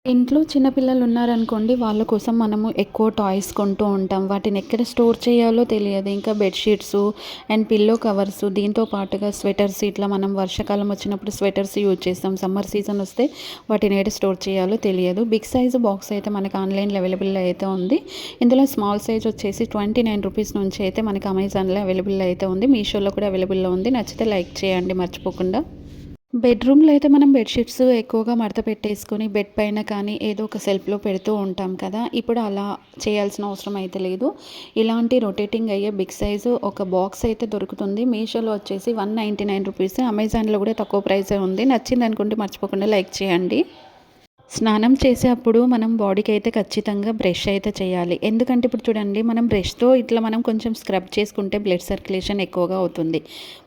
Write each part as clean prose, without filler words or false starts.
ఇంట్లో చిన్నపిల్లలు ఉన్నారనుకోండి, వాళ్ళ కోసం మనము ఎక్కువ టాయ్స్ కొంటూ ఉంటాం. వాటిని ఎక్కడ స్టోర్ చేయాలో తెలియదు. ఇంకా బెడ్‌షీట్సు అండ్ పిల్లో కవర్సు, దీంతో పాటుగా స్వెటర్స్, ఇట్లా మనం వర్షాకాలం వచ్చినప్పుడు స్వెటర్స్ యూజ్ చేస్తాం. సమ్మర్ సీజన్ వస్తే వాటిని ఏడ స్టోర్ చేయాలో తెలియదు. బిగ్ సైజు బాక్స్ అయితే మనకు ఆన్‌లైన్‌లో అవైలబుల్ అయితే ఉంది. ఇందులో స్మాల్ సైజ్ వచ్చేసి ₹29 నుంచి అయితే మనకి అమెజాన్‌లో అవైలబుల్ అయితే ఉంది. మీషోలో కూడా అవైలబుల్‌లో ఉంది. నచ్చితే లైక్ చేయండి మర్చిపోకుండా. బెడ్‌రూమ్‌లో అయితే మనం బెడ్‌షీట్స్ ఎక్కువగా మడత పెట్టేసుకొని బెడ్ పైన కానీ ఏదో ఒక షెల్ఫ్‌లో పెడుతూ ఉంటాం కదా! ఇప్పుడు అలా చేయాల్సిన అవసరం అయితే లేదు. ఇలాంటి రొటేటింగ్ అయ్యే బిగ్ సైజు ఒక బాక్స్ అయితే దొరుకుతుంది. మీషోలో వచ్చేసి ₹199, అమెజాన్‌లో కూడా తక్కువ ప్రైసే ఉంది. నచ్చిందనుకుంటే మర్చిపోకుండా లైక్ చేయండి. స్నానం చేసేప్పుడు మనం బాడీకి అయితే ఖచ్చితంగా బ్రష్ అయితే చేయాలి. ఎందుకంటే ఇప్పుడు చూడండి, మనం బ్రష్‌తో ఇట్లా మనం కొంచెం స్క్రబ్ చేసుకుంటే బ్లడ్ సర్క్యులేషన్ ఎక్కువగా అవుతుంది.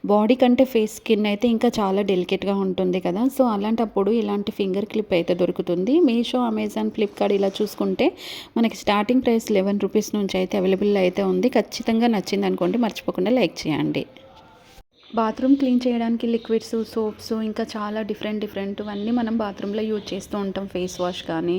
బాడీ కంటే ఫేస్, స్కిన్ అయితే ఇంకా చాలా డెలికేట్‌గా ఉంటుంది కదా! సో, అలాంటప్పుడు ఇలాంటి ఫింగర్ క్లిప్ అయితే దొరుకుతుంది. మీషో, అమెజాన్, ఫ్లిప్‌కార్ట్ ఇలా చూసుకుంటే మనకి స్టార్టింగ్ ప్రైస్ ₹11 నుంచి అయితే అవైలబుల్ అయితే ఉంది. ఖచ్చితంగా నచ్చిందనుకోండి మర్చిపోకుండా లైక్ చేయండి. బాత్రూమ్ క్లీన్ చేయడానికి లిక్విడ్స్, సోప్స్, ఇంకా చాలా డిఫరెంట్‌వన్నీ మనం బాత్రూమ్‌లో యూజ్ చేస్తూ ఉంటాం. ఫేస్ వాష్ కానీ,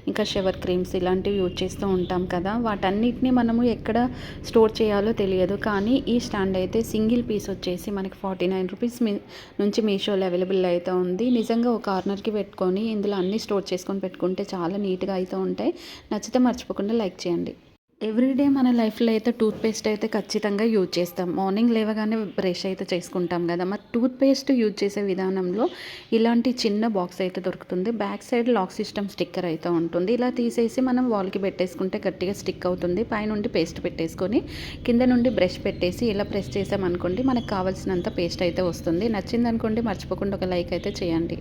ఇంకా షవర్ క్రీమ్స్ ఇలాంటివి యూజ్ చేస్తూ ఉంటాం కదా! వాటన్నిటిని మనము ఎక్కడ స్టోర్ చేయాలో తెలియదు. కానీ ఈ స్టాండ్ అయితే సింగిల్ పీస్ వచ్చేసి మనకి ₹49 నుంచి మీషోలో అవైలబుల్ అయితే ఉంది. నిజంగా ఒక కార్నర్‌కి పెట్టుకొని ఇందులో అన్నీ స్టోర్ చేసుకొని పెట్టుకుంటే చాలా నీట్‌గా అయితే ఉంటాయి. నచ్చితే మర్చిపోకుండా లైక్ చేయండి. ఎవ్రీడే మన లైఫ్‌లో అయితే టూత్ పేస్ట్ అయితే ఖచ్చితంగా యూజ్ చేస్తాం. మార్నింగ్ లేవగానే బ్రష్ అయితే చేసుకుంటాం కదా! మరి టూత్ పేస్ట్ యూజ్ చేసే విధానంలో ఇలాంటి చిన్న బాక్స్ అయితే దొరుకుతుంది. Back side lock system sticker అయితే ఉంటుంది. ఇలా తీసేసి మనం వాల్‌కి పెట్టేసుకుంటే గట్టిగా స్టిక్ అవుతుంది. పైనుండి పేస్ట్ పెట్టేసుకొని కింద నుండి బ్రష్ పెట్టేసి ఇలా ప్రెస్ చేసామనుకోండి, మనకు కావాల్సినంత పేస్ట్ అయితే వస్తుంది. నచ్చిందనుకోండి మర్చిపోకుండా ఒక లైక్ అయితే చేయండి.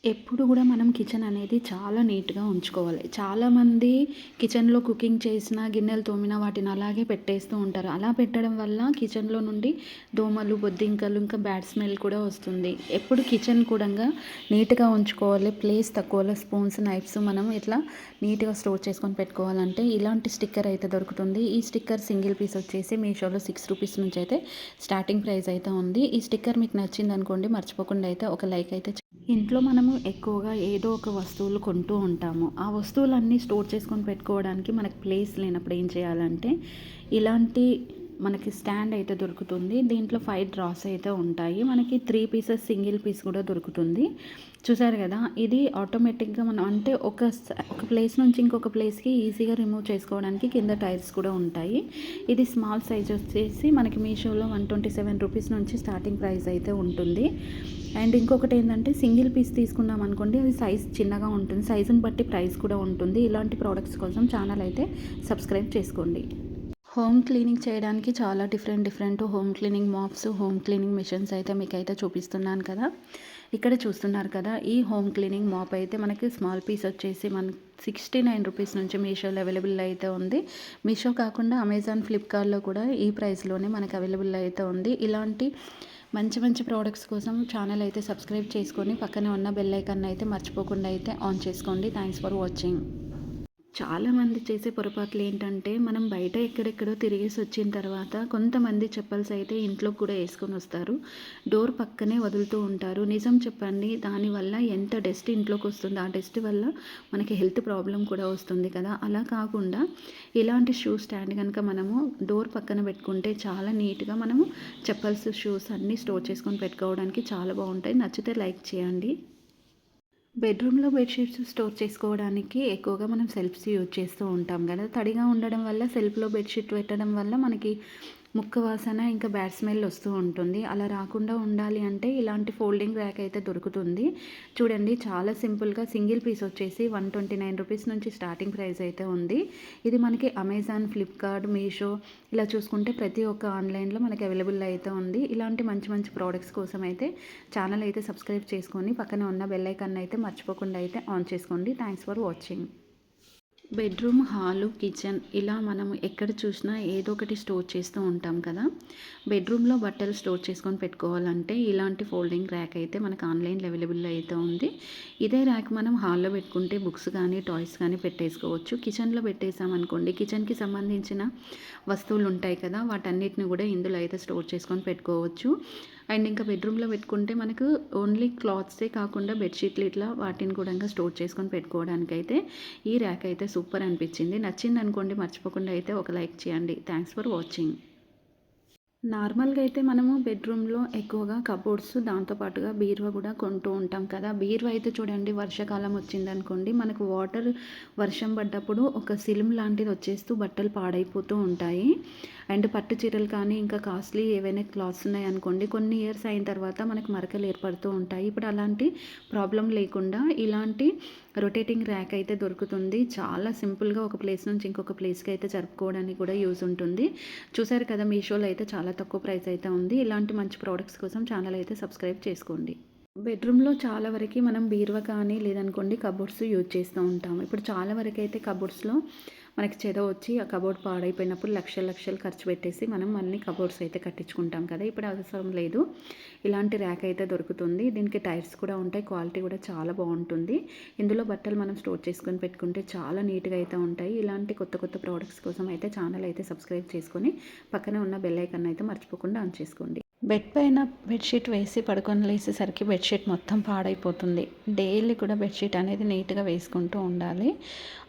ఎప్పుడు కూడా మనం కిచెన్ అనేది చాలా నీట్‌గా ఉంచుకోవాలి. చాలామంది కిచెన్‌లో కుకింగ్ చేసినా, గిన్నెలు తోమినా వాటిని అలాగే పెట్టేస్తూ ఉంటారు. అలా పెట్టడం వల్ల కిచెన్‌లో నుండి దోమలు, బొద్దింకలు, ఇంకా బ్యాడ్ స్మెల్ కూడా వస్తుంది. ఎప్పుడు కిచెన్ కూడంగా నీట్‌గా ఉంచుకోవాలి. ప్లేస్ తక్కువలో స్పూన్స్, నైఫ్స్ మనం ఇట్లా నీట్‌గా స్టోర్ చేసుకొని పెట్టుకోవాలంటే ఇలాంటి స్టిక్కర్ అయితే దొరుకుతుంది. ఈ స్టిక్కర్ సింగిల్ పీస్ వచ్చేసి మీషోలో ₹6 నుంచి అయితే స్టార్టింగ్ ప్రైస్ అయితే ఉంది. ఈ స్టిక్కర్ మీకు నచ్చిందనుకోండి మర్చిపోకుండా అయితే ఒక లైక్ అయితే ఇంట్లో మనము ఎక్కువగా ఏదో ఒక వస్తువులు కొంటూ ఉంటాము. ఆ వస్తువులన్నీ స్టోర్ చేసుకొని పెట్టుకోవడానికి మనకు ప్లేస్ లేనప్పుడు ఏం చేయాలంటే, ఇలాంటి మనకి స్టాండ్ అయితే దొరుకుతుంది. దీంట్లో 5 డ్రాస్ అయితే ఉంటాయి. మనకి 3 పీసెస్ సింగిల్ పీస్ కూడా దొరుకుతుంది. చూసారు కదా! ఇది ఆటోమేటిక్‌గా మనం అంటే ఒక ప్లేస్ నుంచి ఇంకొక ప్లేస్‌కి ఈజీగా రిమూవ్ చేసుకోవడానికి కింద టైర్స్ కూడా ఉంటాయి. ఇది స్మాల్ సైజ్ వచ్చేసి మనకి మీషోలో ₹127 నుంచి స్టార్టింగ్ ప్రైస్ అయితే ఉంటుంది. అండ్ ఇంకొకటి ఏంటంటే, సింగిల్ పీస్ తీసుకున్నాం అనుకోండి, అది సైజ్ చిన్నగా ఉంటుంది. సైజుని బట్టి ప్రైస్ కూడా ఉంటుంది. ఇలాంటి ప్రోడక్ట్స్ కోసం ఛానల్ అయితే సబ్స్క్రైబ్ చేసుకోండి. హోమ్ క్లీనింగ్ చేయడానికి చాలా different home cleaning mops, home cleaning machines అయితే మీకైతే చూపిస్తున్నాను కదా! ఇక్కడ చూస్తున్నారు కదా! ఈ హోమ్ క్లీనింగ్ మాప్ అయితే మనకి స్మాల్ పీస్ వచ్చేసి ₹69 నుంచి మీషోలో అవైలబుల్ అయితే ఉంది. మీషో కాకుండా అమెజాన్, ఫ్లిప్‌కార్ట్‌లో కూడా ఈ ప్రైస్‌లోనే మనకు అవైలబుల్ అయితే ఉంది. ఇలాంటి మంచి ప్రోడక్ట్స్ కోసం ఛానల్ అయితే సబ్స్క్రైబ్ చేసుకొని పక్కనే ఉన్న బెల్ ఐకాన్ అయితే మర్చిపోకుండా అయితే ఆన్ చేసుకోండి. Thanks for watching. చాలామంది చేసే పొరపాట్లు ఏంటంటే, మనం బయట ఎక్కడెక్కడో తిరిగేసి వచ్చిన తర్వాత కొంతమంది చెప్పల్స్ అయితే ఇంట్లోకి కూడా వేసుకొని వస్తారు. డోర్ పక్కనే వదులుతూ ఉంటారు. నిజం చెప్పండి, దానివల్ల ఎంత డస్ట్ ఇంట్లోకి వస్తుందో, ఆ డస్ట్ వల్ల మనకి హెల్త్ ప్రాబ్లం కూడా వస్తుంది కదా! అలా కాకుండా ఇలాంటి షూ స్టాండ్ కనుక మనము డోర్ పక్కన పెట్టుకుంటే చాలా నీట్‌గా మనము చెప్పల్స్, షూస్ అన్నీ స్టోర్ చేసుకొని పెట్టుకోవడానికి చాలా బాగుంటాయి. నచ్చితే లైక్ చేయండి. బెడ్రూమ్‌లో బెడ్‌షీట్స్ స్టోర్ చేసుకోవడానికి ఎక్కువగా మనం సెల్ఫ్స్ యూజ్ చేస్తూ ఉంటాం గదా! తడిగా ఉండడం వల్ల సెల్ఫ్‌లో బెడ్‌షీట్ పెట్టడం వల్ల మనకి ముక్క వాసన, ఇంకా బ్యాడ్ స్మెల్ వస్తూ ఉంటుంది. అలా రాకుండా ఉండాలి అంటే ఇలాంటి ఫోల్డింగ్ ర్యాక్ అయితే దొరుకుతుంది. చూడండి, చాలా సింపుల్‌గా సింగిల్ పీస్ వచ్చేసి ₹129 నుంచి స్టార్టింగ్ ప్రైస్ అయితే ఉంది. ఇది మనకి అమెజాన్, ఫ్లిప్‌కార్ట్, మీషో ఇలా చూసుకుంటే ప్రతి ఒక్క ఆన్‌లైన్‌లో మనకి అవైలబుల్ అయితే ఉంది. ఇలాంటి మంచి ప్రోడక్ట్స్ కోసం అయితే ఛానల్ అయితే సబ్స్క్రైబ్ చేసుకొని పక్కన ఉన్న బెల్ ఐకాన్ అయితే మర్చిపోకుండా అయితే ఆన్ చేసుకోండి. Thanks for watching. Bedroom, hall, kitchen ఇలా మనం ఎక్కడ చూసినా ఏదో ఒకటి స్టోర్ చేస్తూ ఉంటాం కదా! బెడ్రూమ్‌లో బట్టలు స్టోర్ చేసుకొని పెట్టుకోవాలంటే ఇలాంటి ఫోల్డింగ్ ర్యాక్ అయితే మనకు ఆన్‌లైన్‌లో అవైలబుల్ అయితే ఉంది. ఇదే ర్యాక్ మనం హాల్‌లో పెట్టుకుంటే బుక్స్ కానీ, టాయ్స్ కానీ పెట్టేసుకోవచ్చు. కిచెన్‌లో పెట్టేసామనుకోండి, కిచెన్‌కి సంబంధించిన వస్తువులు ఉంటాయి కదా! వాటన్నిటిని కూడా ఇందులో అయితే స్టోర్ చేసుకొని పెట్టుకోవచ్చు. అండ్ ఇంకా బెడ్రూమ్లో పెట్టుకుంటే మనకు ఓన్లీ క్లాత్సే కాకుండా బెడ్షీట్లు ఇట్లా వాటిని కూడా స్టోర్ చేసుకొని పెట్టుకోవడానికి అయితే ఈ ర్యాక్ అయితే సూపర్ అనిపించింది. నచ్చింది అనుకోండి, మర్చిపోకుండా అయితే ఒక లైక్ చేయండి. Thanks for watching. నార్మల్గా అయితే మనము బెడ్రూమ్లో ఎక్కువగా కబోర్డ్స్, దాంతోపాటుగా బీరువా కూడా కొంటూ ఉంటాం కదా. బీరువా అయితే చూడండి, వర్షాకాలం వచ్చిందనుకోండి, మనకు వర్షం పడ్డప్పుడు ఒక సిలిం లాంటిది వచ్చేస్తూ బట్టలు పాడైపోతూ ఉంటాయి. అండ్ పట్టు చీరలు కానీ ఇంకా కాస్ట్లీ ఏవైనా క్లాత్స్ ఉన్నాయనుకోండి, కొన్ని ఇయర్స్ అయిన తర్వాత మనకు మరకలు ఏర్పడుతూ ఉంటాయి. ఇప్పుడు అలాంటి ప్రాబ్లం లేకుండా ఇలాంటి రొటేటింగ్ ర్యాక్ అయితే దొరుకుతుంది. చాలా సింపుల్గా ఒక ప్లేస్ నుంచి ఇంకొక ప్లేస్కి అయితే జరుపుకోవడానికి కూడా యూజ్ ఉంటుంది. చూసారు కదా, మీషోలో అయితే చాలా తక్కువ ప్రైస్ అయితే ఉంది. ఇలాంటి మంచి ప్రోడక్ట్స్ కోసం ఛానల్ అయితే సబ్స్క్రైబ్ చేసుకోండి. బెడ్రూమ్లో చాలా వరకు మనం బీరువా కానీ లేదనుకోండి కబోర్డ్స్ యూజ్ చేస్తూ ఉంటాము. ఇప్పుడు చాలా వరకు అయితే కబోర్డ్స్లో మనకి చెద వచ్చి ఆ కబోర్డ్ పాడైపోయినప్పుడు లక్షలు ఖర్చు పెట్టేసి మనం అన్ని కబోర్డ్స్ అయితే కట్టించుకుంటాం కదా. ఇప్పుడు అవసరం లేదు, ఇలాంటి ర్యాక్ అయితే దొరుకుతుంది. దీనికి టైర్స్ కూడా ఉంటాయి, క్వాలిటీ కూడా చాలా బాగుంటుంది. ఇందులో బట్టలు మనం స్టోర్ చేసుకొని పెట్టుకుంటే చాలా నీట్గా అయితే ఉంటాయి. ఇలాంటి కొత్త ప్రోడక్ట్స్ కోసం అయితే ఛానల్ అయితే సబ్స్క్రైబ్ చేసుకొని పక్కనే ఉన్న బెల్ ఐకాన్ అయితే మర్చిపోకుండా ఆన్ చేసుకోండి. బెడ్ పైన బెడ్షీట్ వేసి పడుకొని లేసేసరికి బెడ్షీట్ మొత్తం పాడైపోతుంది. డైలీ కూడా బెడ్షీట్ అనేది నీట్గా వేసుకుంటూ ఉండాలి.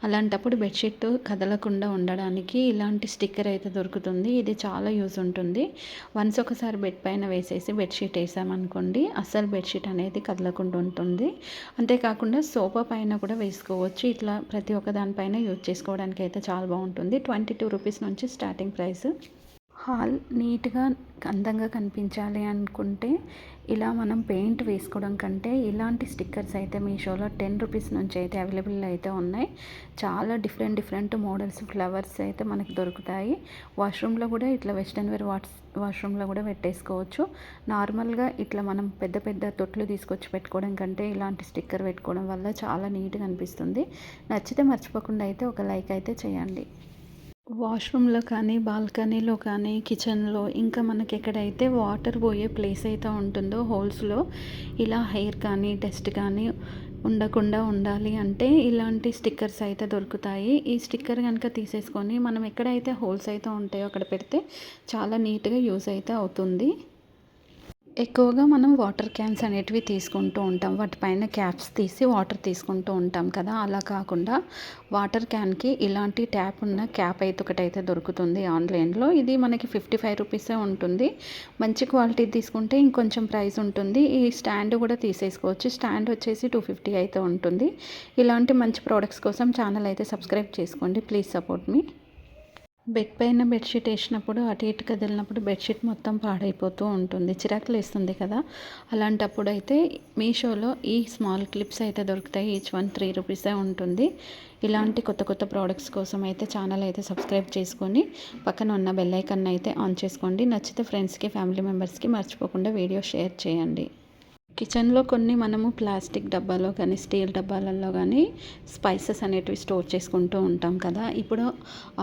అలాంటప్పుడు బెడ్షీట్ కదలకుండా ఉండడానికి ఇలాంటి స్టిక్కర్ అయితే దొరుకుతుంది. ఇది చాలా యూజ్ ఉంటుంది. వన్స్ ఒకసారి బెడ్ పైన వేసేసి బెడ్షీట్ వేసామనుకోండి, అస్సలు బెడ్షీట్ అనేది కదలకుండా ఉంటుంది. అంతేకాకుండా సోఫా పైన కూడా వేసుకోవచ్చు. ఇట్లా ప్రతి ఒక్క దానిపైన యూజ్ చేసుకోవడానికి అయితే చాలా బాగుంటుంది. 22 రూపీస్ నుంచి స్టార్టింగ్ ప్రైస్. హాల్ నీట్గా అందంగా కనిపించాలి అనుకుంటే ఇలా మనం పెయింట్ వేసుకోవడం కంటే ఇలాంటి స్టిక్కర్స్ అయితే మీషోలో 10 రూపీస్ నుంచి అయితే అవైలబుల్ అయితే ఉన్నాయి. చాలా డిఫరెంట్ మోడల్స్ ఫ్లవర్స్ అయితే మనకి దొరుకుతాయి. వాష్రూమ్లో కూడా ఇట్లా వెస్ట్రన్ వేర్ వాష్రూమ్లో కూడా పెట్టేసుకోవచ్చు. నార్మల్గా ఇట్లా మనం పెద్ద తొట్లు తీసుకొచ్చి పెట్టుకోవడం కంటే ఇలాంటి స్టిక్కర్ పెట్టుకోవడం వల్ల చాలా నీట్గా అనిపిస్తుంది. నచ్చితే మర్చిపోకుండా అయితే ఒక లైక్ అయితే చేయండి. వాష్రూమ్లో కానీ బాల్కనీలో కానీ కిచెన్లో ఇంకా మనకి ఎక్కడైతే వాటర్ పోయే ప్లేస్ అయితే ఉంటుందో హోల్స్లో ఇలా హెయిర్ కానీ డస్ట్ కానీ ఉండకుండా ఉండాలి అంటే ఇలాంటి స్టిక్కర్స్ అయితే దొరుకుతాయి. ఈ స్టిక్కర్ కనుక తీసేసుకొని మనం ఎక్కడైతే హోల్స్ అయితే ఉంటాయో అక్కడ పెడితే చాలా నీట్గా యూజ్ అయితే అవుతుంది. ఎక్కువగా మనం వాటర్ క్యాన్స్ అనేటివి తీసుకుంటూ ఉంటాం. వాటిపైన క్యాప్స్ తీసి వాటర్ తీసుకుంటూ ఉంటాం కదా. అలా కాకుండా వాటర్ క్యాన్కి ఇలాంటి ట్యాప్ ఉన్న క్యాప్ అయితే ఒకటైతే దొరుకుతుంది ఆన్లైన్లో. ఇది మనకి 55 రూపీసే ఉంటుంది. మంచి క్వాలిటీ తీసుకుంటే ఇంకొంచెం ప్రైస్ ఉంటుంది. ఈ స్టాండ్ కూడా తీసేసుకోవచ్చు. స్టాండ్ వచ్చేసి 250 అయితే ఉంటుంది. ఇలాంటి మంచి ప్రోడక్ట్స్ కోసం ఛానల్ అయితే సబ్స్క్రైబ్ చేసుకోండి. Please support me. బెడ్ పైన బెడ్షీట్ వేసినప్పుడు అటు ఇటు కదిలినప్పుడు బెడ్షీట్ మొత్తం పాడైపోతూ ఉంటుంది, చిరాకులు వేస్తుంది కదా. అలాంటప్పుడు అయితే మీషోలో ఈ స్మాల్ క్లిప్స్ అయితే దొరుకుతాయి. ఈచ్ వన్ 3 రూపీసే ఉంటుంది. ఇలాంటి కొత్త ప్రోడక్ట్స్ కోసం అయితే ఛానల్ అయితే సబ్స్క్రైబ్ చేసుకొని పక్కన ఉన్న బెల్ ఐకాన్ అయితే ఆన్ చేసుకోండి. నచ్చితే ఫ్రెండ్స్కి ఫ్యామిలీ మెంబర్స్కి మర్చిపోకుండా వీడియో షేర్ చేయండి. కిచెన్లో కొన్ని మనము ప్లాస్టిక్ డబ్బాలో కానీ స్టీల్ డబ్బాలలో కానీ స్పైసెస్ అనేటివి స్టోర్ చేసుకుంటూ ఉంటాం కదా. ఇప్పుడు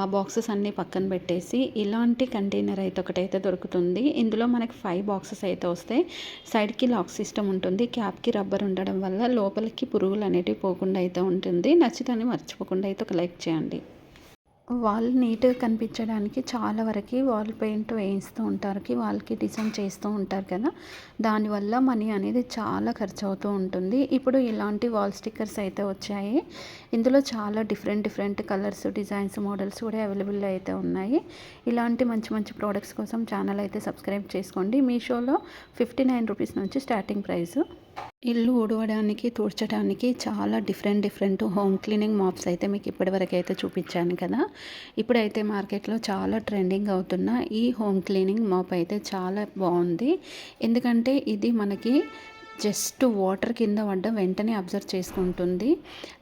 ఆ బాక్సెస్ అన్నీ పక్కన పెట్టేసి ఇలాంటి కంటైనర్ అయితే ఒకటైతే దొరుకుతుంది. ఇందులో మనకి 5 బాక్సెస్ అయితే వస్తాయి. సైడ్కి లాక్ సిస్టమ్ ఉంటుంది. క్యాప్కి రబ్బర్ ఉండడం వల్ల లోపలికి పురుగులు అనేటివి పోకుండా అయితే ఉంటుంది. నచ్చితే మర్చిపోకుండా అయితే ఒక లైక్ చేయండి. వాల్ నీట్గా కనిపించడానికి చాలా వరకు వాల్ పెయింట్ వేయిస్తూ ఉంటారు, వాళ్ళకి డిజైన్ చేస్తూ ఉంటారు కదా. దానివల్ల మనీ అనేది చాలా ఖర్చు అవుతూ ఉంటుంది. ఇప్పుడు ఇలాంటి వాల్ స్టిక్కర్స్ అయితే వచ్చాయి. ఇందులో చాలా డిఫరెంట్ కలర్స్, డిజైన్స్, మోడల్స్ కూడా అవైలబుల్ అయితే ఉన్నాయి. ఇలాంటి మంచి ప్రోడక్ట్స్ కోసం ఛానల్ అయితే సబ్స్క్రైబ్ చేసుకోండి. మీషోలో 59 రూపీస్ నుంచి స్టార్టింగ్ ప్రైస్. ఇల్లు ఊడవడానికి, తుడచడానికి చాలా డిఫరెంట్ హోమ్ క్లీనింగ్ మాప్స్ అయితే మీకు ఇప్పటివరకు అయితే చూపించాను కదా. ఇప్పుడైతే మార్కెట్లో చాలా ట్రెండింగ్ అవుతున్న ఈ హోమ్ క్లీనింగ్ మాప్ అయితే చాలా బాగుంది. ఎందుకంటే ఇది మనకి జస్ట్ వాటర్ కింద పడ్డ వెంటనే అబ్జర్వ్ చేసుకుంటుంది.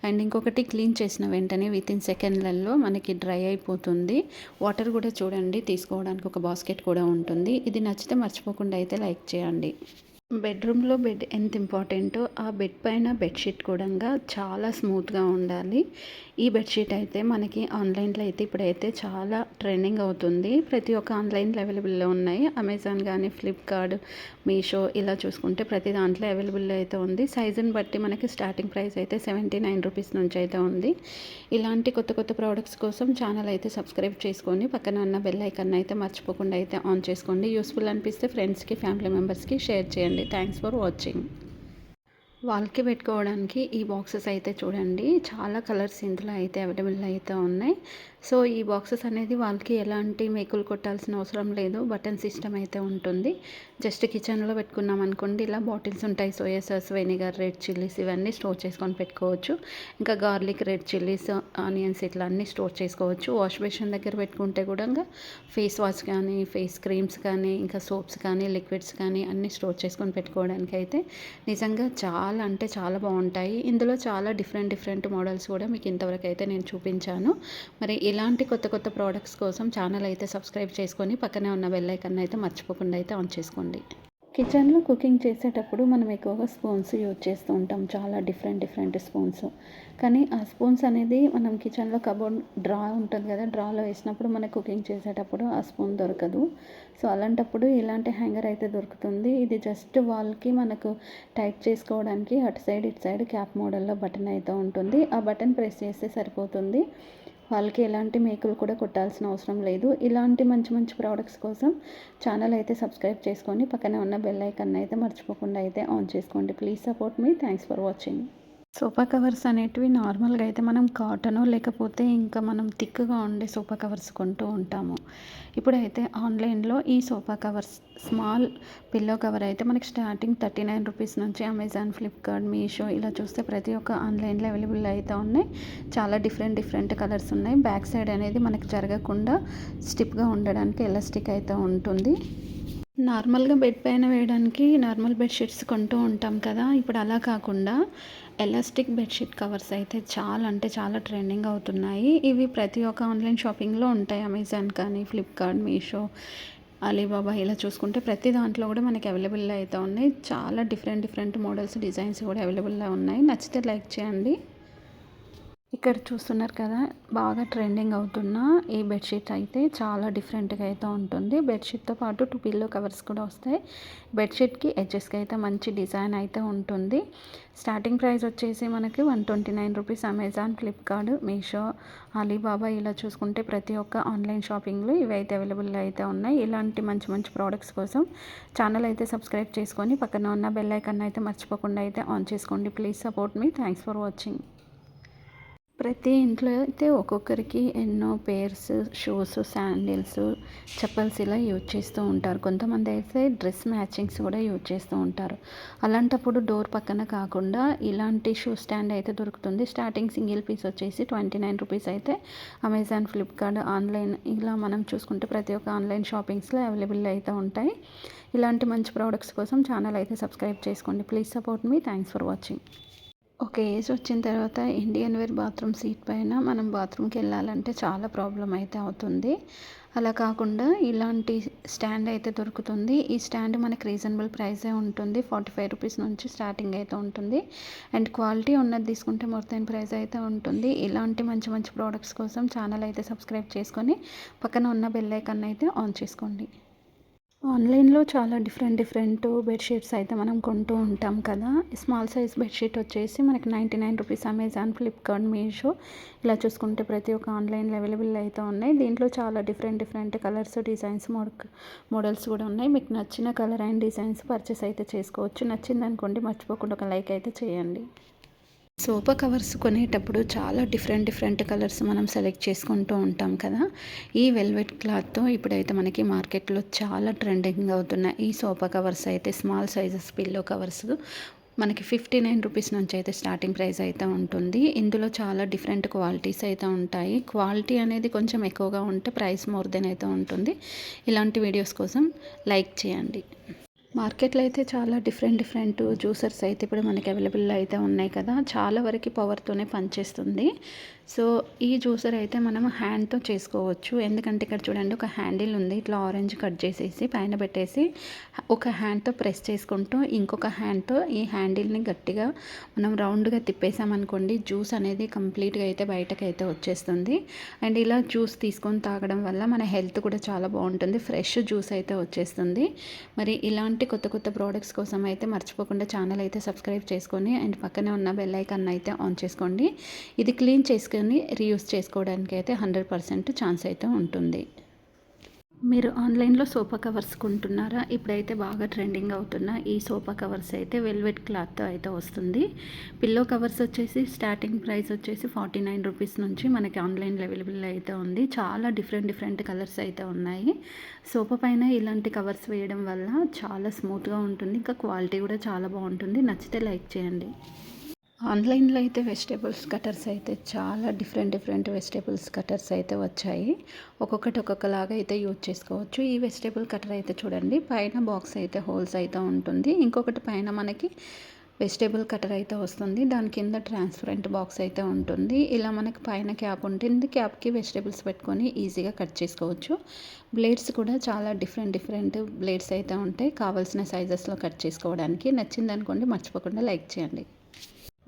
అండ్ ఇంకొకటి, క్లీన్ చేసిన వెంటనే వితిన్ సెకండ్లలో మనకి డ్రై అయిపోతుంది. వాటర్ కూడా చూడండి, తీసుకోవడానికి ఒక బాస్కెట్ కూడా ఉంటుంది. ఇది నచ్చితే మర్చిపోకుండా అయితే లైక్ చేయండి. బెడ్రూమ్‌లో బెడ్ ఎంత ఇంపార్టెంటో, ఆ బెడ్ పైన బెడ్‌షీట్ కూడంగా చాలా స్మూత్‌గా ఉండాలి. ఈ బెడ్‌షీట్ అయితే మనకి ఆన్‌లైన్‌లో అయితే ఇప్పుడైతే చాలా ట్రెండింగ్ అవుతుంది. ప్రతి ఒక్క ఆన్‌లైన్‌లో అవైలబుల్‌లో ఉన్నాయి. అమెజాన్ గానీ, ఫ్లిప్‌కార్ట్, మీషో ఇలా చూసుకుంటే ప్రతి దాంట్లో అవైలబుల్‌లో అయితే ఉంది. సైజుని బట్టి మనకి స్టార్టింగ్ ప్రైస్ అయితే రూ. 79 నుంచి అయితే ఉంది. ఇలాంటి కొత్త కొత్త ప్రొడక్ట్స్ కోసం ఛానల్ అయితే సబ్స్క్రైబ్ చేసుకొని పక్కన ఉన్న బెల్ ఐకాన్ అయితే మర్చిపోకుండా అయితే ఆన్ చేసుకోండి. యూస్‌ఫుల్ అనిపిస్తే ఫ్రెండ్స్‌కి, ఫ్యామిలీ మెంబర్స్‌కి షేర్ చేయండి. Thanks for watching. వాల్కి పెట్టుకోవడానికి ఈ బాక్సెస్ అయితే చూడండి, చాలా కలర్స్ ఇందులో అయితే అవైలబుల్ అయితే ఉన్నాయి. సో ఈ బాక్సెస్ అనేది వాళ్ళకి ఎలాంటి మేకులు కొట్టాల్సిన అవసరం లేదు. బటన్ సిస్టమ్ అయితే ఉంటుంది. జస్ట్ కిచెన్లో పెట్టుకున్నాం అనుకోండి, ఇలా బాటిల్స్ ఉంటాయి. Soya sauce, vinegar, red chillies ఇవన్నీ స్టోర్ చేసుకొని పెట్టుకోవచ్చు. ఇంకా గార్లిక్, రెడ్ చిల్లీస్, ఆనియన్స్ ఇట్లా అన్నీ స్టోర్ చేసుకోవచ్చు. వాష్ బేసిన్ దగ్గర పెట్టుకుంటే కూడా ఫేస్ వాష్ కానీ, ఫేస్ క్రీమ్స్ కానీ, ఇంకా సోప్స్ కానీ, లిక్విడ్స్ కానీ అన్నీ స్టోర్ చేసుకొని పెట్టుకోవడానికి అయితే నిజంగా చాలా అంటే చాలా బాగుంటాయి. ఇందులో చాలా డిఫరెంట్ మోడల్స్ కూడా మీకు ఇంతవరకు అయితే నేను చూపించాను. మరి ఇలాంటి కొత్త కొత్త ప్రోడక్ట్స్ కోసం ఛానల్ అయితే సబ్స్క్రైబ్ చేసుకొని పక్కనే ఉన్న బెల్ ఐకాన్ అయితే మర్చిపోకుండా అయితే ఆన్ చేసుకోండి. కిచెన్లో కుకింగ్ చేసేటప్పుడు మనం ఎక్కువగా స్పూన్స్ యూజ్ చేస్తూ ఉంటాం, చాలా డిఫరెంట్ స్పూన్స్. కానీ ఆ స్పూన్స్ అనేది మనం కిచెన్లో కబోర్డ్ డ్రా ఉంటుంది కదా, డ్రాలో వేసినప్పుడు మనకు కుకింగ్ చేసేటప్పుడు ఆ స్పూన్ దొరకదు. సో అలాంటప్పుడు ఇలాంటి హ్యాంగర్ అయితే దొరుకుతుంది. ఇది జస్ట్ వాల్కి మనకు టైట్ చేసుకోవడానికి అటు సైడ్ ఇటు సైడ్ క్యాప్ మోడల్లో బటన్ అయితే ఉంటుంది. ఆ బటన్ ప్రెస్ చేస్తే సరిపోతుంది. వాళ్ళకి ఎలాంటి మేకులు కూడా కొట్టాల్సిన అవసరం లేదు. ఇలాంటి మంచి మంచి ప్రోడక్ట్స్ కోసం ఛానల్ అయితే సబ్స్క్రైబ్ చేసుకొని పక్కనే ఉన్న బెల్ ఐకాన్ అయితే మర్చిపోకుండా అయితే ఆన్ చేసుకోండి. Please support me. Thanks for watching. Sofa covers అనేటివి నార్మల్గా అయితే మనం కాటనో లేకపోతే ఇంకా మనం థిక్గా ఉండే సోఫా కవర్స్ కొంటూ ఉంటాము. ఇప్పుడైతే ఆన్లైన్లో ఈ sofa covers small pillow cover అయితే మనకి స్టార్టింగ్ రూ. 39 నుంచి అమెజాన్, ఫ్లిప్కార్ట్, మీషో ఇలా చూస్తే ప్రతి ఒక్క ఆన్లైన్లో అవైలబుల్ అయితే ఉన్నాయి. చాలా డిఫరెంట్ కలర్స్ ఉన్నాయి. బ్యాక్ సైడ్ అనేది మనకి జరగకుండా స్టిప్గా ఉండడానికి ఎలాస్టిక్ అయితే ఉంటుంది. నార్మల్గా బెడ్ పైన వేయడానికి నార్మల్ బెడ్షీట్స్ కొంటూ ఉంటాం కదా, ఇప్పుడు అలా కాకుండా ఎలాస్టిక్ బెడ్షీట్ కవర్స్ అయితే చాలా అంటే చాలా ట్రెండింగ్ అవుతున్నాయి. ఇవి ప్రతి ఒక్క ఆన్లైన్ షాపింగ్లో ఉంటాయి. అమెజాన్ కానీ, ఫ్లిప్కార్ట్, మీషో, అలీబాబా ఇలా చూసుకుంటే ప్రతి దాంట్లో కూడా మనకి అవైలబుల్లో అయితే ఉన్నాయి. చాలా డిఫరెంట్ మోడల్స్, డిజైన్స్ కూడా అవైలబుల్లో ఉన్నాయి. నచ్చితే లైక్ చేయండి. ఇక్కడ చూస్తున్నారు కదా, బాగా ట్రెండింగ్ అవుతున్న ఈ బెడ్షీట్ అయితే చాలా డిఫరెంట్గా అయితే ఉంటుంది. బెడ్షీట్తో పాటు 2 పిల్లో కవర్స్ కూడా వస్తాయి. బెడ్షీట్కి ఎడ్జెస్కి అయితే మంచి డిజైన్ అయితే ఉంటుంది. స్టార్టింగ్ ప్రైస్ వచ్చేసి మనకి రూ. 129 అమెజాన్, ఫ్లిప్కార్ట్, మీషో, అలీబాబా ఇలా చూసుకుంటే ప్రతి ఒక్క ఆన్లైన్ షాపింగ్లో ఇవి అయితే అవైలబుల్ అయితే ఉన్నాయి. ఇలాంటి మంచి ప్రోడక్ట్స్ కోసం ఛానల్ అయితే సబ్స్క్రైబ్ చేసుకొని పక్కన ఉన్న బెల్ ఐకాన్ అయితే మర్చిపోకుండా అయితే ఆన్ చేసుకోండి. Please support me. Thanks for watching. ప్రతి ఇంట్లో అయితే ఒక్కొక్కరికి ఎన్నో పేర్స్, షూస్, శాండిల్స్, చెప్పల్స్ ఇలా యూజ్ చేస్తూ ఉంటారు. కొంతమంది అయితే డ్రెస్ మ్యాచింగ్స్ కూడా యూజ్ చేస్తూ ఉంటారు. అలాంటప్పుడు డోర్ పక్కన కాకుండా ఇలాంటి షూ స్టాండ్ అయితే దొరుకుతుంది. స్టార్టింగ్ సింగిల్ పీస్ వచ్చేసి రూ. 29 అయితే అమెజాన్, ఫ్లిప్కార్ట్, ఆన్లైన్ ఇలా మనం చూసుకుంటే ప్రతి ఒక్క ఆన్లైన్ షాపింగ్స్లో అవైలబుల్ అయితే ఉంటాయి. ఇలాంటి మంచి ప్రోడక్ట్స్ కోసం ఛానల్ అయితే సబ్స్క్రైబ్ చేసుకోండి. Please support me. Thanks for watching. ఒక ఏజ్ వచ్చిన తర్వాత ఇండియన్ వేర్ బాత్రూమ్ సీట్ పైన మనం బాత్రూమ్కి వెళ్ళాలంటే చాలా ప్రాబ్లం అయితే అవుతుంది. అలా కాకుండా ఇలాంటి స్టాండ్ అయితే దొరుకుతుంది. ఈ స్టాండ్ మనకి రీజనబుల్ ప్రైసే ఉంటుంది. రూ. 45 నుంచి స్టార్టింగ్ అయితే ఉంటుంది. అండ్ క్వాలిటీ ఉన్నది తీసుకుంటే మొత్తం ప్రైస్ అయితే ఉంటుంది. ఇలాంటి మంచి ప్రోడక్ట్స్ కోసం ఛానల్ అయితే సబ్స్క్రైబ్ చేసుకొని పక్కన ఉన్న బెల్ ఐకాన్ అయితే ఆన్ చేసుకోండి. ఆన్లైన్లో చాలా డిఫరెంట్ బెడ్షీట్స్ అయితే మనం కొంటూ ఉంటాం కదా. స్మాల్ సైజ్ బెడ్షీట్ వచ్చేసి మనకి రూ. 99 అమెజాన్, ఫ్లిప్కార్ట్, మీషో ఇలా చూసుకుంటే ప్రతి ఒక్క ఆన్లైన్లో అవైలబుల్ అయితే ఉన్నాయి. దీంట్లో చాలా డిఫరెంట్ కలర్స్, డిజైన్స్, మోడల్స్ కూడా ఉన్నాయి. మీకు నచ్చిన కలర్ అండ్ డిజైన్స్ పర్చేస్ అయితే చేసుకోవచ్చు. నచ్చిందనుకోండి మర్చిపోకుండా ఒక లైక్ అయితే చేయండి. సోఫా కవర్స్ కొనేటప్పుడు చాలా డిఫరెంట్ కలర్స్ మనం సెలెక్ట్ చేసుకుంటూ ఉంటాం కదా. ఈ వెల్వెట్ క్లాత్తో ఇప్పుడైతే మనకి మార్కెట్లో చాలా ట్రెండింగ్ అవుతున్నాయి ఈ సోఫా కవర్స్ అయితే. స్మాల్ సైజెస్ పిల్లో కవర్స్ మనకి రూ. 59 నుంచి అయితే స్టార్టింగ్ ప్రైస్ అయితే ఉంటుంది. ఇందులో చాలా డిఫరెంట్ క్వాలిటీస్ అయితే ఉంటాయి. క్వాలిటీ అనేది కొంచెం ఎక్కువగా ఉంటే ప్రైస్ మోర్ దెన్ అయితే ఉంటుంది. ఇలాంటి వీడియోస్ కోసం లైక్ చేయండి. మార్కెట్‌లో అయితే చాలా డిఫరెంట్ జ్యూసర్స్ అయితే ఇప్పుడు మనకి అవైలబుల్‌లో అయితే ఉన్నాయి కదా! చాలా వరకి పవర్‌తోనే పనిచేస్తుంది. సో, ఈ జ్యూసర్ అయితే మనం హ్యాండ్‌తో చేసుకోవచ్చు. ఎందుకంటే ఇక్కడ చూడండి ఒక హ్యాండిల్ ఉంది. ఇట్లా ఆరెంజ్ కట్ చేసేసి పైన పెట్టేసి ఒక హ్యాండ్‌తో ప్రెస్ చేసుకుంటూ ఇంకొక హ్యాండ్‌తో ఈ హ్యాండిల్‌ని గట్టిగా మనం రౌండ్‌గా తిప్పేసామనుకోండి జ్యూస్ అనేది కంప్లీట్‌గా అయితే బయటకైతే వచ్చేస్తుంది. అండ్ ఇలా జ్యూస్ తీసుకొని తాగడం వల్ల మన హెల్త్ కూడా చాలా బాగుంటుంది. ఫ్రెష్ జ్యూస్ అయితే వచ్చేస్తుంది. మరి ఇలాంటి కొత్త కొత్త ప్రోడక్ట్స్ కోసం అయితే మర్చిపోకుండా ఛానల్ అయితే సబ్స్క్రైబ్ చేసుకొని అండ్ పక్కనే ఉన్న బెల్ ఐకాన్ అయితే ఆన్ చేసుకోండి. ఇది క్లీన్ చేసుకొని రీయూస్ చేసుకోవడానికి అయితే 100% ఛాన్స్ అయితే ఉంటుంది. మీరు ఆన్లైన్లో సోఫా కవర్స్ కొంటున్నారా? ఇప్పుడైతే బాగా ట్రెండింగ్ అవుతున్న ఈ సోఫా కవర్స్ అయితే వెల్వెట్ క్లాత్తో అయితే వస్తుంది. పిల్లో కవర్స్ వచ్చేసి స్టార్టింగ్ ప్రైస్ వచ్చేసి 49 రూపీస్ నుంచి మనకి ఆన్లైన్లో అవైలబుల్ అయితే ఉంది. చాలా డిఫరెంట్ కలర్స్ అయితే ఉన్నాయి. సోఫా పైన ఇలాంటి కవర్స్ వేయడం వల్ల చాలా స్మూత్గా ఉంటుంది. ఇంకా క్వాలిటీ కూడా చాలా బాగుంటుంది. నచ్చితే లైక్ చేయండి. ఆన్లైన్లో అయితే వెజిటేబుల్స్ కటర్స్ అయితే చాలా డిఫరెంట్ వెజిటేబుల్స్ కటర్స్ అయితే వచ్చాయి. ఒక్కొక్కటి ఒక్కొక్కలాగా అయితే యూజ్ చేసుకోవచ్చు. ఈ వెజిటేబుల్ కటర్ అయితే చూడండి పైన బాక్స్ అయితే హోల్స్ అయితే ఉంటుంది. ఇంకొకటి పైన మనకి వెజిటేబుల్ కటర్ అయితే వస్తుంది. దాని కింద ట్రాన్స్పరెంట్ బాక్స్ అయితే ఉంటుంది. ఇలా మనకి పైన క్యాప్ ఉంటుంది. క్యాప్కి వెజిటేబుల్స్ పెట్టుకొని ఈజీగా కట్ చేసుకోవచ్చు. బ్లేడ్స్ కూడా చాలా డిఫరెంట్ బ్లేడ్స్ అయితే ఉంటాయి. కావాల్సిన సైజెస్లో కట్ చేసుకోవడానికి. నచ్చిందనుకోండి మర్చిపోకుండా లైక్ చేయండి.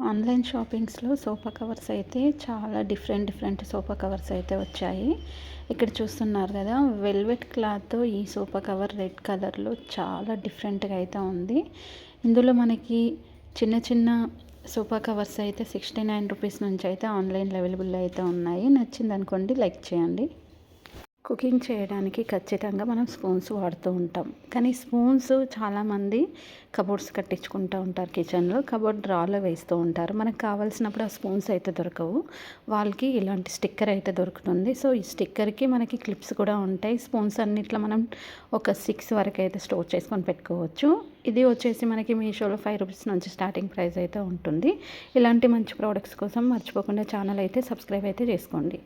ఆన్లైన్ షాపింగ్స్లో సోఫా కవర్స్ అయితే చాలా డిఫరెంట్ సోఫా కవర్స్ అయితే వచ్చాయి. ఇక్కడ చూస్తున్నారు కదా వెల్వెట్ క్లాత్తో ఈ సోఫా కవర్ రెడ్ కలర్లో చాలా డిఫరెంట్గా అయితే ఉంది. ఇందులో మనకి చిన్న సోఫా కవర్స్ అయితే 69 రూపీస్ నుంచి అయితే ఆన్లైన్లో అవైలబుల్ అయితే ఉన్నాయి. నచ్చిందనుకోండి లైక్ చేయండి. కుకింగ్ చేయడానికి ఖచ్చితంగా మనం స్పూన్స్ వాడుతూ ఉంటాం. కానీ స్పూన్స్ చాలామంది కబోర్డ్స్ కట్టించుకుంటూ ఉంటారు. కిచెన్లో కబోర్డ్ డ్రాలో వేస్తూ ఉంటారు. మనకు కావాల్సినప్పుడు ఆ స్పూన్స్ అయితే దొరకవు. వాళ్ళకి ఇలాంటి స్టిక్కర్ అయితే దొరుకుతుంది. సో ఈ స్టిక్కర్కి మనకి క్లిప్స్ కూడా ఉంటాయి. స్పూన్స్ అన్నిట్లో మనం ఒక 6 వరకు అయితే స్టోర్ చేసుకొని పెట్టుకోవచ్చు. ఇది వచ్చేసి మనకి మీషోలో 5 రూపీస్ నుంచి స్టార్టింగ్ ప్రైస్ అయితే ఉంటుంది. ఇలాంటి మంచి ప్రోడక్ట్స్ కోసం మర్చిపోకుండా ఛానల్ అయితే సబ్స్క్రైబ్ అయితే చేసుకోండి.